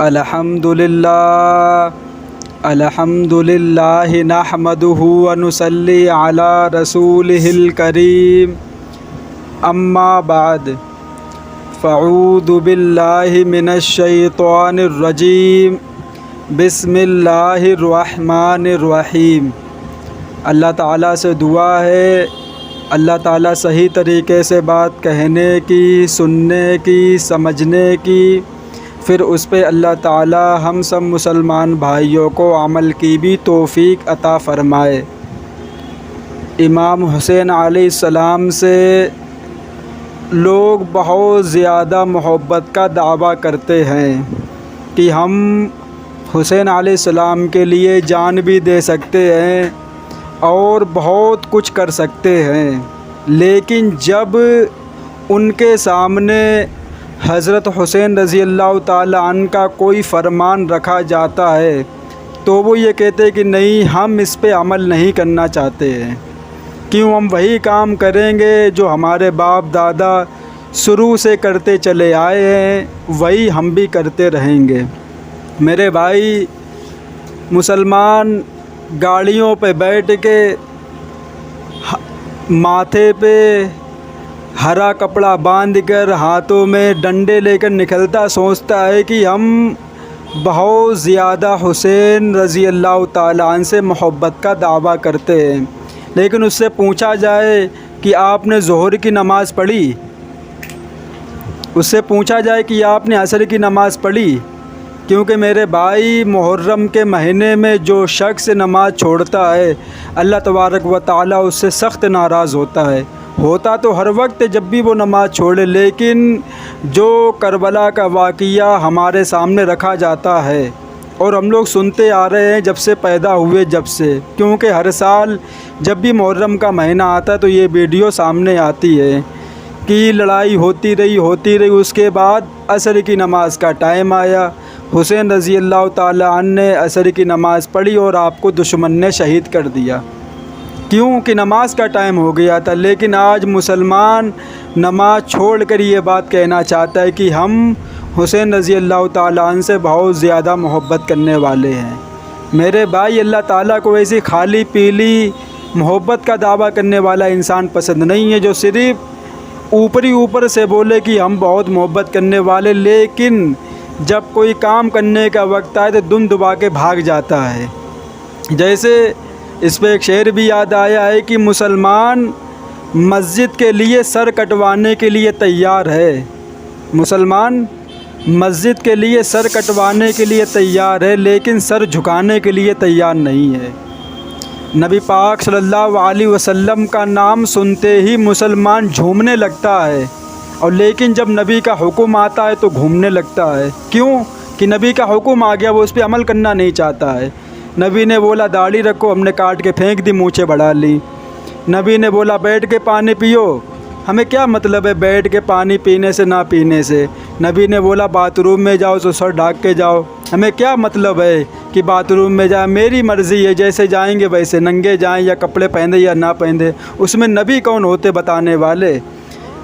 الحمدللہ نحمدہ ونصلی علی رسولہ الکریم اما بعد فاعوذ باللہ من الشیطان الرجیم بسم اللہ الرحمن الرحیم۔ اللہ تعالیٰ سے دعا ہے اللہ تعالیٰ صحیح طریقے سے بات کہنے کی، سننے کی، سمجھنے کی، پھر اس پہ اللہ تعالیٰ ہم سب مسلمان بھائیوں کو عمل کی بھی توفیق عطا فرمائے۔ امام حسین علیہ السلام سے لوگ بہت زیادہ محبت کا دعویٰ کرتے ہیں کہ ہم حسین علیہ السلام کے لیے جان بھی دے سکتے ہیں اور بہت کچھ کر سکتے ہیں، لیکن جب ان کے سامنے حضرت حسین رضی اللہ تعالیٰ عنہ کا کوئی فرمان رکھا جاتا ہے تو وہ یہ کہتے کہ نہیں، ہم اس پہ عمل نہیں کرنا چاہتے ہیں، کیوں ہم وہی کام کریں گے جو ہمارے باپ دادا شروع سے کرتے چلے آئے ہیں، وہی ہم بھی کرتے رہیں گے۔ میرے بھائی، مسلمان گاڑیوں پہ بیٹھ کے ماتھے پہ ہرا کپڑا باندھ کر ہاتھوں میں ڈنڈے لے کر نکلتا، سوچتا ہے کہ ہم بہت زیادہ حسین رضی اللہ تعالیٰ عنہ سے محبت کا دعویٰ کرتے ہیں، لیکن اس سے پوچھا جائے کہ آپ نے ظہر کی نماز پڑھی، اس سے پوچھا جائے کہ آپ نے عصر کی نماز پڑھی، کیونکہ میرے بھائی، محرم کے مہینے میں جو شخص نماز چھوڑتا ہے اللہ تبارک و تعالیٰ اس سے سخت ناراض ہوتا تو ہر وقت جب بھی وہ نماز چھوڑے، لیکن جو کربلا کا واقعہ ہمارے سامنے رکھا جاتا ہے اور ہم لوگ سنتے آ رہے ہیں جب سے پیدا ہوئے، کیونکہ ہر سال جب بھی محرم کا مہینہ آتا ہے تو یہ ویڈیو سامنے آتی ہے کہ لڑائی ہوتی رہی، اس کے بعد عصر کی نماز کا ٹائم آیا، حسین رضی اللہ تعالیٰ عنہ نے عصر کی نماز پڑھی اور آپ کو دشمن نے شہید کر دیا، کیونکہ نماز کا ٹائم ہو گیا تھا۔ لیکن آج مسلمان نماز چھوڑ کر یہ بات کہنا چاہتا ہے کہ ہم حسین رضی اللہ تعالیٰ عنہ سے بہت زیادہ محبت کرنے والے ہیں۔ میرے بھائی، اللہ تعالیٰ کو ایسی خالی پیلی محبت کا دعویٰ کرنے والا انسان پسند نہیں ہے جو صرف اوپر سے بولے کہ ہم بہت محبت کرنے والے، لیکن جب کوئی کام کرنے کا وقت آئے تو دم دبا کے بھاگ جاتا ہے۔ جیسے اس پہ ایک شعر بھی یاد آیا ہے کہ مسلمان مسجد کے لیے سر کٹوانے کے لیے تیار ہے، مسلمان مسجد کے لیے سر کٹوانے کے لیے تیار ہے، لیکن سر جھکانے کے لیے تیار نہیں ہے۔ نبی پاک صلی اللہ علیہ وسلم کا نام سنتے ہی مسلمان جھومنے لگتا ہے، اور لیکن جب نبی کا حکم آتا ہے تو گھومنے لگتا ہے۔ کیوں؟ کہ نبی کا حکم آ گیا، وہ اس پہ عمل کرنا نہیں چاہتا ہے۔ نبی نے بولا داڑھی رکھو، ہم نے کاٹ کے پھینک دی، مونچھیں بڑھا لی۔ نبی نے بولا بیٹھ کے پانی پیو، ہمیں کیا مطلب ہے بیٹھ کے پانی پینے سے نہ پینے سے۔ نبی نے بولا باتھ روم میں جاؤ تو سر ڈھانک کے جاؤ، ہمیں کیا مطلب ہے کہ باتھ روم میں جائیں، میری مرضی ہے، جیسے جائیں گے ویسے، ننگے جائیں یا کپڑے پہنے یا نہ پہنے، اس میں نبی کون ہوتے بتانے والے۔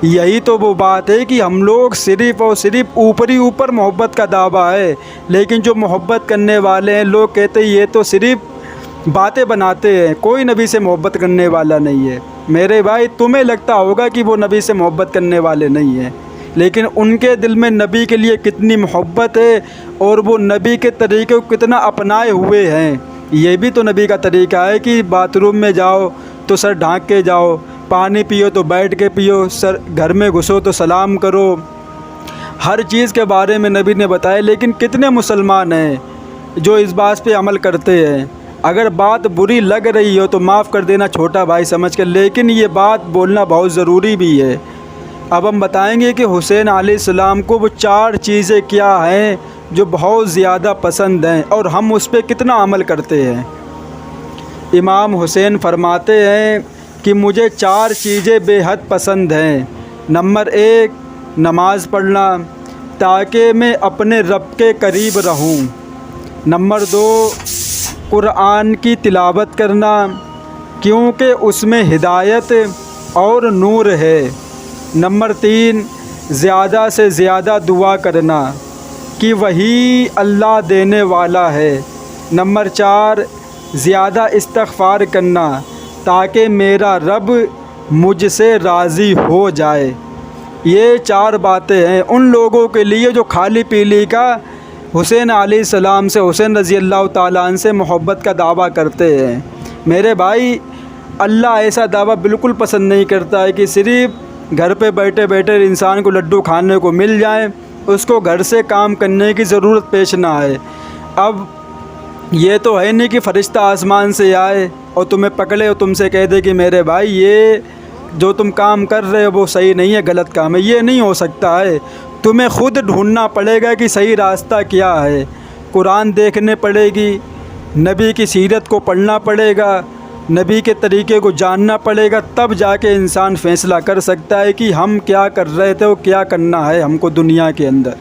یہی تو وہ بات ہے کہ ہم لوگ صرف اور صرف اوپر محبت کا دعویٰ ہے، لیکن جو محبت کرنے والے ہیں لوگ کہتے ہیں یہ تو صرف باتیں بناتے ہیں، کوئی نبی سے محبت کرنے والا نہیں ہے۔ میرے بھائی، تمہیں لگتا ہوگا کہ وہ نبی سے محبت کرنے والے نہیں ہیں، لیکن ان کے دل میں نبی کے لیے کتنی محبت ہے اور وہ نبی کے طریقے کو کتنا اپنائے ہوئے ہیں۔ یہ بھی تو نبی کا طریقہ ہے کہ باتھ روم میں جاؤ تو سر ڈھانک کے جاؤ، پانی پیو تو بیٹھ کے پیو، گھر میں گھسو تو سلام کرو، ہر چیز کے بارے میں نبی نے بتایا۔ لیکن کتنے مسلمان ہیں جو اس بات پہ عمل کرتے ہیں؟ اگر بات بری لگ رہی ہو تو معاف کر دینا چھوٹا بھائی سمجھ کر، لیکن یہ بات بولنا بہت ضروری بھی ہے۔ اب ہم بتائیں گے کہ حسین علیہ السلام کو وہ 4 چیزیں کیا ہیں جو بہت زیادہ پسند ہیں اور ہم اس پہ کتنا عمل کرتے ہیں۔ امام حسین فرماتے ہیں کہ مجھے 4 چیزیں بے حد پسند ہیں۔ نمبر 1، نماز پڑھنا تاکہ میں اپنے رب کے قریب رہوں۔ نمبر 2، قرآن کی تلاوت کرنا کیونکہ اس میں ہدایت اور نور ہے۔ نمبر 3، زیادہ سے زیادہ دعا کرنا کہ وہی اللہ دینے والا ہے۔ نمبر 4، زیادہ استغفار کرنا تاکہ میرا رب مجھ سے راضی ہو جائے۔ یہ 4 باتیں ہیں ان لوگوں کے لیے جو کھالی پیلی کا حسین علیہ السلام سے، حسین رضی اللہ تعالیٰ عنہ سے محبت کا دعویٰ کرتے ہیں۔ میرے بھائی، اللہ ایسا دعویٰ بالکل پسند نہیں کرتا ہے کہ صرف گھر پہ بیٹھے بیٹھے انسان کو لڈو کھانے کو مل جائیں، اس کو گھر سے کام کرنے کی ضرورت پیش نہ آئے۔ اب یہ تو ہے نہیں کہ فرشتہ آسمان سے آئے اور تمہیں پکڑے اور تم سے کہہ دے کہ میرے بھائی یہ جو تم کام کر رہے ہو وہ صحیح نہیں ہے، غلط کام ہے۔ یہ نہیں ہو سکتا ہے، تمہیں خود ڈھونڈنا پڑے گا کہ صحیح راستہ کیا ہے۔ قرآن دیکھنے پڑے گی، نبی کی سیرت کو پڑھنا پڑے گا، نبی کے طریقے کو جاننا پڑے گا، تب جا کے انسان فیصلہ کر سکتا ہے کہ ہم کیا کر رہے تھے اور کیا کرنا ہے ہم کو دنیا کے اندر۔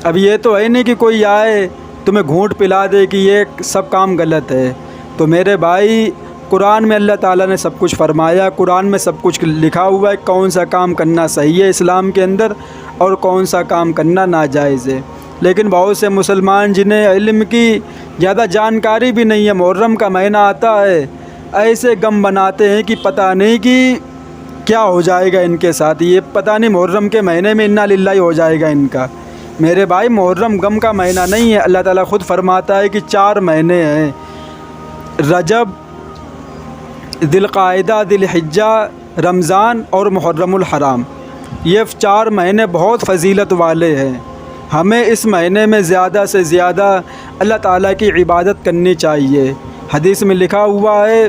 اب یہ تو ہے نہیں کہ کوئی آئے تمہیں گھونٹ پلا دے کہ یہ سب کام غلط ہے۔ تو میرے بھائی، قرآن میں اللہ تعالیٰ نے سب کچھ فرمایا، قرآن میں سب کچھ لکھا ہوا ہے، کون سا کام کرنا صحیح ہے اسلام کے اندر اور کون سا کام کرنا ناجائز ہے۔ لیکن بہت سے مسلمان جنہیں علم کی زیادہ جانکاری بھی نہیں ہے، محرم کا مہینہ آتا ہے ایسے غم بناتے ہیں کہ پتہ نہیں کہ کیا ہو جائے گا ان کے ساتھ، یہ پتہ نہیں محرم کے مہینے میں انا للہ ہو جائے گا ان کا۔ میرے بھائی، محرم غم کا مہینہ نہیں ہے، اللہ تعالیٰ خود فرماتا ہے کہ 4 مہینے ہیں، رجب، ذی القعدہ، ذی الحجہ، رمضان اور محرم الحرام۔ یہ 4 مہینے بہت فضیلت والے ہیں، ہمیں اس مہینے میں زیادہ سے زیادہ اللہ تعالیٰ کی عبادت کرنی چاہیے۔ حدیث میں لکھا ہوا ہے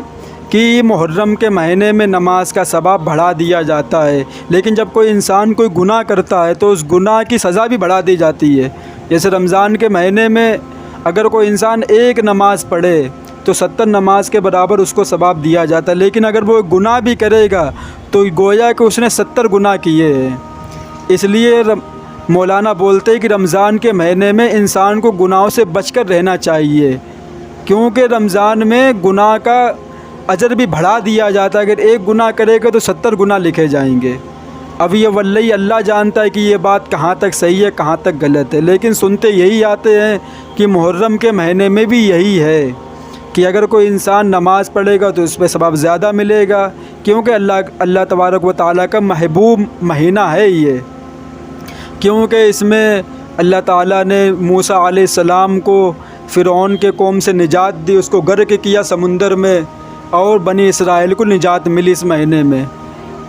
کہ محرم کے مہینے میں نماز کا ثواب بڑھا دیا جاتا ہے، لیکن جب کوئی انسان کوئی گناہ کرتا ہے تو اس گناہ کی سزا بھی بڑھا دی جاتی ہے۔ جیسے رمضان کے مہینے میں اگر کوئی انسان 1 نماز پڑھے تو 70 نماز کے برابر اس کو ثواب دیا جاتا ہے، لیکن اگر وہ گناہ بھی کرے گا تو گویا کہ اس نے 70 گناہ کیے ہیں۔ اس لیے مولانا بولتے ہیں کہ رمضان کے مہینے میں انسان کو گناہوں سے بچ کر رہنا چاہیے، کیونکہ رمضان میں گناہ کا اجر بھی بڑھا دیا جاتا ہے۔ اگر 1 گناہ کرے گا تو 70 گناہ لکھے جائیں گے۔ اب یہ واللہ اللہ جانتا ہے کہ یہ بات کہاں تک صحیح ہے کہاں تک غلط ہے، لیکن سنتے یہی آتے ہیں کہ محرم کے مہینے میں بھی یہی ہے کہ اگر کوئی انسان نماز پڑھے گا تو اس پہ ثواب زیادہ ملے گا، کیونکہ اللہ تبارک و تعالیٰ کا محبوب مہینہ ہے یہ، کیونکہ اس میں اللہ تعالیٰ نے موسیٰ علیہ السلام کو فرعون کے قوم سے نجات دی، اس کو غرق کیا سمندر میں، اور بنی اسرائیل کو نجات ملی اس مہینے میں۔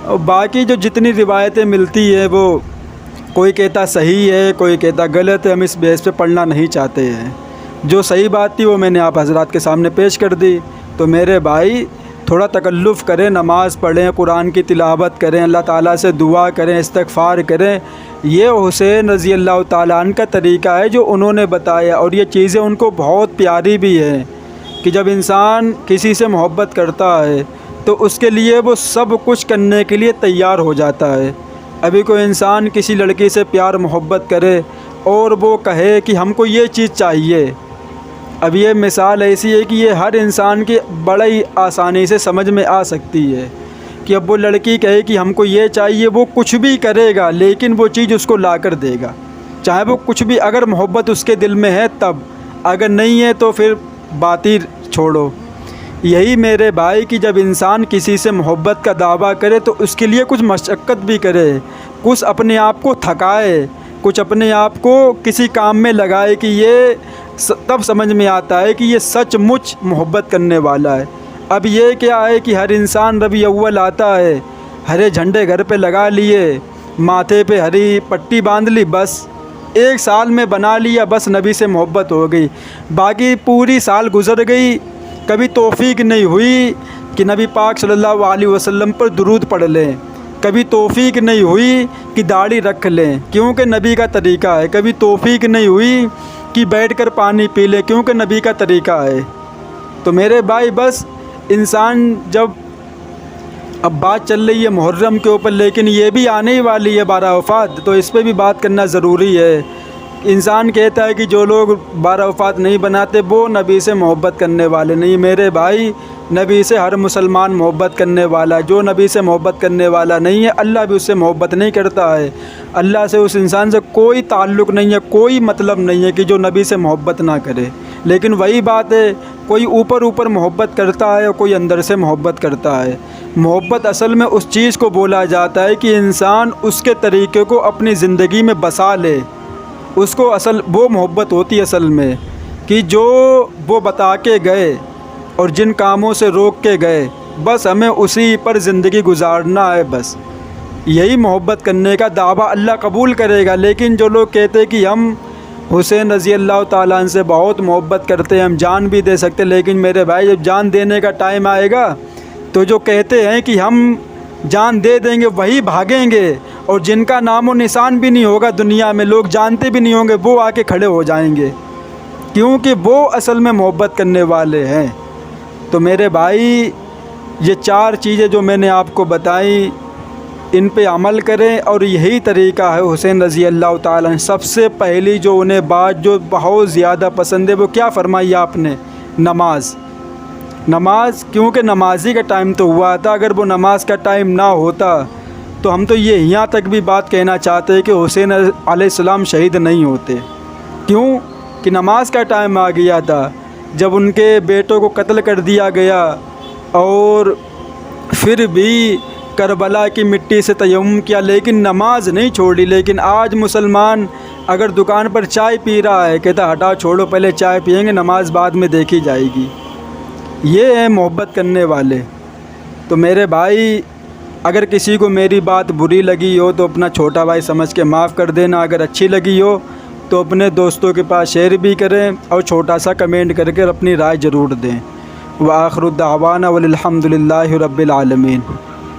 اور باقی جو جتنی روایتیں ملتی ہیں وہ کوئی کہتا صحیح ہے کوئی کہتا غلط ہے، ہم اس بیس پہ پڑھنا نہیں چاہتے ہیں۔ جو صحیح بات تھی وہ میں نے آپ حضرات کے سامنے پیش کر دی۔ تو میرے بھائی، تھوڑا تکلف کریں، نماز پڑھیں، قرآن کی تلاوت کریں، اللہ تعالیٰ سے دعا کریں، استغفار کریں۔ یہ حسین رضی اللہ تعالیٰ عنہ کا طریقہ ہے جو انہوں نے بتایا، اور یہ چیزیں ان کو بہت پیاری بھی ہیں کہ جب انسان کسی سے محبت کرتا ہے تو اس کے لیے وہ سب کچھ کرنے کے لیے تیار ہو جاتا ہے۔ ابھی کوئی انسان کسی لڑکی سے پیار محبت کرے اور وہ کہے کہ ہم کو یہ چیز چاہیے، اب یہ مثال ایسی ہے کہ یہ ہر انسان کی بڑی آسانی سے سمجھ میں آ سکتی ہے کہ اب وہ لڑکی کہے کہ ہم کو یہ چاہیے، وہ کچھ بھی کرے گا لیکن وہ چیز اس کو لا کر دے گا، چاہے وہ کچھ بھی، اگر محبت اس کے دل میں ہے تب، اگر نہیں ہے تو پھر بات ہی چھوڑو۔ یہی میرے بھائی کہ جب انسان کسی سے محبت کا دعویٰ کرے تو اس کے لیے کچھ مشقت بھی کرے، کچھ اپنے آپ کو تھکائے، کچھ اپنے آپ کو کسی کام میں لگائے، کہ یہ تب سمجھ میں آتا ہے کہ یہ سچ مچ محبت کرنے والا ہے۔ اب یہ کیا ہے کہ ہر انسان ربیع اول آتا ہے، ہرے جھنڈے گھر پہ لگا لیے، ماتھے پہ ہری پٹی باندھ لی، بس 1 سال میں بنا لیا، بس نبی سے محبت ہو گئی، باقی پوری سال گزر گئی، کبھی توفیق نہیں ہوئی کہ نبی پاک صلی اللہ علیہ وسلم پر درود پڑھ لیں، کبھی توفیق نہیں ہوئی کہ داڑھی رکھ لیں کیونکہ نبی کا طریقہ ہے، کبھی توفیق نہیں ہوئی کہ بیٹھ کر پانی پی لے کیونکہ نبی کا طریقہ ہے۔ تو میرے بھائی، بس انسان جب اب بات چل رہی ہے محرم کے اوپر، لیکن یہ بھی آنے ہی والی ہے 12 وفات، تو اس پہ بھی بات کرنا ضروری ہے۔ انسان کہتا ہے کہ جو لوگ 12 وفات نہیں بناتے وہ نبی سے محبت کرنے والے نہیں۔ میرے بھائی، نبی سے ہر مسلمان محبت کرنے والا ہے، جو نبی سے محبت کرنے والا نہیں ہے اللہ بھی اس سے محبت نہیں کرتا ہے۔ اللہ سے اس انسان سے کوئی تعلق نہیں ہے، کوئی مطلب نہیں ہے کہ جو نبی سے محبت نہ کرے۔ لیکن وہی بات ہے، کوئی اوپر اوپر محبت کرتا ہے اور کوئی اندر سے محبت کرتا ہے۔ محبت اصل میں اس چیز کو بولا جاتا ہے کہ انسان اس کے طریقے کو اپنی زندگی میں بسا لے، اس کو اصل وہ محبت ہوتی ہے اصل میں، کہ جو وہ بتا کے گئے اور جن کاموں سے روک کے گئے بس ہمیں اسی پر زندگی گزارنا ہے، بس یہی محبت کرنے کا دعویٰ اللہ قبول کرے گا۔ لیکن جو لوگ کہتے ہیں کہ ہم حسین رضی اللہ تعالیٰ عنہ سے بہت محبت کرتے ہیں، ہم جان بھی دے سکتے، لیکن میرے بھائی جب جان دینے کا ٹائم آئے گا تو جو کہتے ہیں کہ ہم جان دے دیں گے وہی بھاگیں گے، اور جن کا نام و نشان بھی نہیں ہوگا دنیا میں، لوگ جانتے بھی نہیں ہوں گے، وہ آ کے کھڑے ہو جائیں گے، کیونکہ وہ اصل میں محبت کرنے والے ہیں۔ تو میرے بھائی یہ 4 چیزیں جو میں نے آپ کو بتائیں ان پہ عمل کریں، اور یہی طریقہ ہے حسین رضی اللہ تعالیٰ عنہ۔ سب سے پہلی جو انہیں بات جو بہت زیادہ پسند ہے وہ کیا فرمائی آپ نے؟ نماز۔ نماز، کیونکہ نمازی کا ٹائم تو ہوا تھا، اگر وہ نماز کا ٹائم نہ ہوتا تو ہم تو یہ یہاں تک بھی بات کہنا چاہتے ہیں کہ حسین علیہ السلام شہید نہیں ہوتے۔ کیوں کہ نماز کا ٹائم آ گیا تھا، جب ان کے بیٹوں کو قتل کر دیا گیا، اور پھر بھی کربلا کی مٹی سے تیمم کیا، لیکن نماز نہیں چھوڑی۔ لیکن آج مسلمان اگر دکان پر چائے پی رہا ہے کہتا ہٹا چھوڑو، پہلے چائے پئیں گے، نماز بعد میں دیکھی جائے گی۔ یہ ہیں محبت کرنے والے۔ تو میرے بھائی اگر کسی کو میری بات بری لگی ہو تو اپنا چھوٹا بھائی سمجھ کے معاف کر دینا، اگر اچھی لگی ہو تو اپنے دوستوں کے پاس شیئر بھی کریں، اور چھوٹا سا کمنٹ کر کے اپنی رائے ضرور دیں۔ وآخر الدعوانا والحمد للہ رب العالمین۔